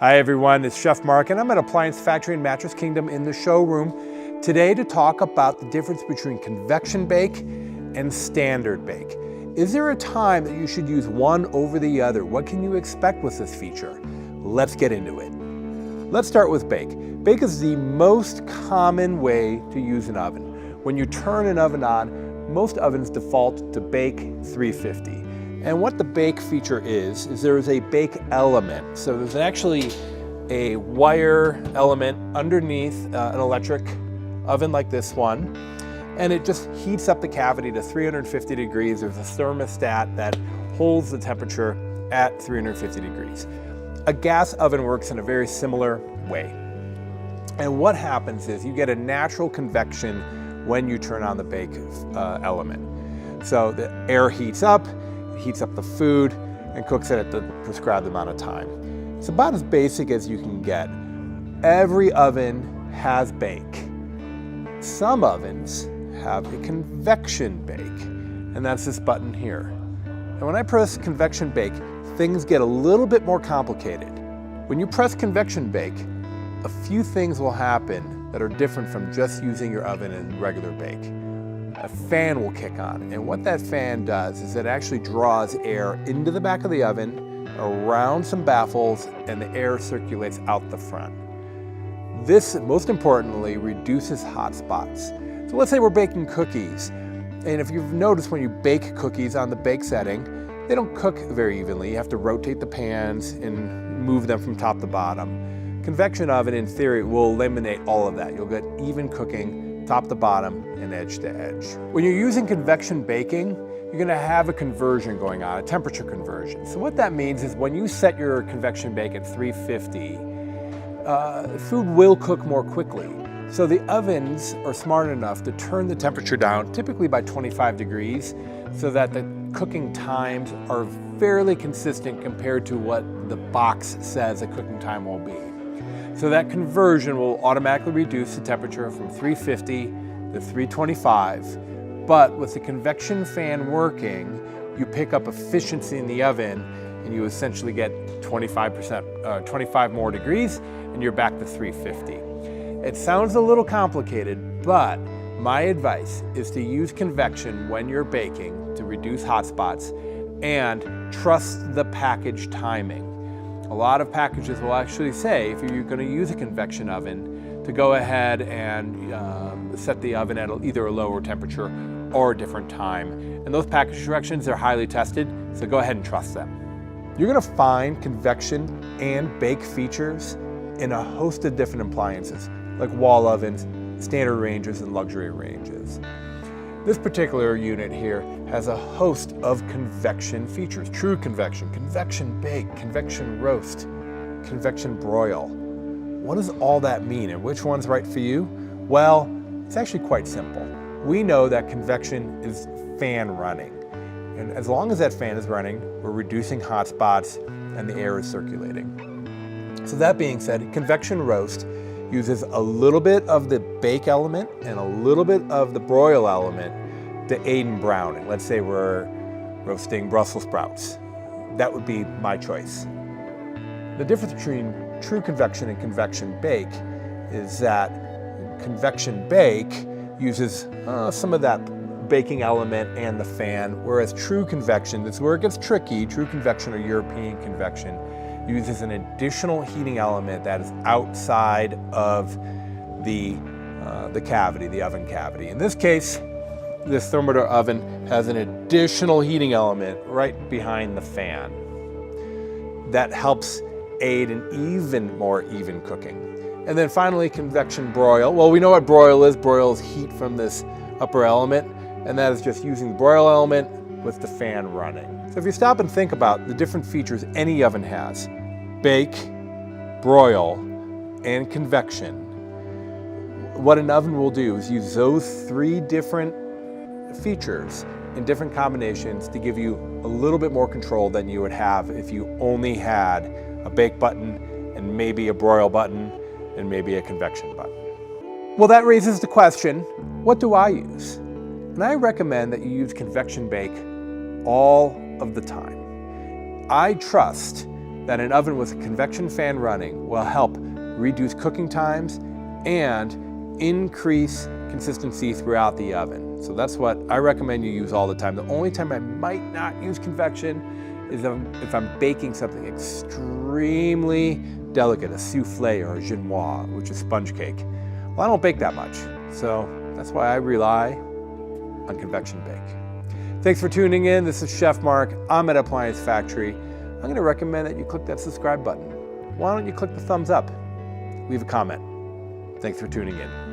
Hi everyone, it's Chef Mark and I'm at Appliance Factory and Mattress Kingdom in the showroom today to talk about the difference between convection bake and standard bake. Is there a time that you should use one over the other? What can you expect with this feature? Let's get into it. Let's start with bake. Bake is the most common way to use an oven. When you turn an oven on, most ovens default to bake 350. And what the bake feature is there is a bake element. So there's actually a wire element underneath an electric oven like this one, and it just heats up the cavity to 350 degrees. There's a thermostat that holds the temperature at 350 degrees. A gas oven works in a very similar way. And what happens is you get a natural convection when you turn on the bake element. So the air heats up the food and cooks it at the prescribed amount of time. It's about as basic as you can get. Every oven has bake. Some ovens have a convection bake, and that's this button here. And when I press convection bake, things get a little bit more complicated. When you press convection bake, a few things will happen that are different from just using your oven in regular bake. A fan will kick on, and what that fan does is it actually draws air into the back of the oven, around some baffles, and the air circulates out the front. This, most importantly, reduces hot spots. So let's say we're baking cookies, and if you've noticed when you bake cookies on the bake setting, they don't cook very evenly. You have to rotate the pans and move them from top to bottom. Convection oven, in theory, will eliminate all of that. You'll get even cooking top to bottom and edge to edge. When you're using convection baking, you're gonna have a conversion going on, a temperature conversion. So what that means is when you set your convection bake at 350, food will cook more quickly. So the ovens are smart enough to turn the temperature down, typically by 25 degrees, so that the cooking times are fairly consistent compared to what the box says a cooking time will be. So that conversion will automatically reduce the temperature from 350 to 325. But with the convection fan working, you pick up efficiency in the oven and you essentially get 25 more degrees and you're back to 350. It sounds a little complicated, but my advice is to use convection when you're baking to reduce hot spots and trust the package timing. A lot of packages will actually say, if you're going to use a convection oven, to go ahead and set the oven at either a lower temperature or a different time. And those package directions are highly tested, so go ahead and trust them. You're going to find convection and bake features in a host of different appliances, like wall ovens, standard ranges, and luxury ranges. This particular unit here has a host of convection features. True convection, convection bake, convection roast, convection broil. What does all that mean and which one's right for you? Well, it's actually quite simple. We know that convection is fan running. And as long as that fan is running, we're reducing hot spots and the air is circulating. So that being said, convection roast uses a little bit of the bake element and a little bit of the broil element to aid in browning. Let's say we're roasting Brussels sprouts. That would be my choice. The difference between true convection and convection bake is that convection bake uses some of that baking element and the fan, whereas true convection, that's where it gets tricky, true convection or European convection, uses an additional heating element that is outside of the cavity, the oven cavity. In this case, this thermometer oven has an additional heating element right behind the fan that helps aid in even more even cooking. And then finally, convection broil. Well, we know what broil is. Broil is heat from this upper element, and that is just using the broil element with the fan running. So if you stop and think about the different features any oven has, bake, broil, and convection, what an oven will do is use those three different features in different combinations to give you a little bit more control than you would have if you only had a bake button and maybe a broil button and maybe a convection button. Well, that raises the question, what do I use? And I recommend that you use convection bake all of the time. I trust that an oven with a convection fan running will help reduce cooking times and increase consistency throughout the oven. So that's what I recommend you use all the time. The only time I might not use convection is if I'm baking something extremely delicate, a souffle or a genoise, which is sponge cake. Well, I don't bake that much, so that's why I rely on convection bake. Thanks for tuning in. This is Chef Mark. I'm at Appliance Factory. I'm going to recommend that you click that subscribe button. Why don't you click the thumbs up? Leave a comment. Thanks for tuning in.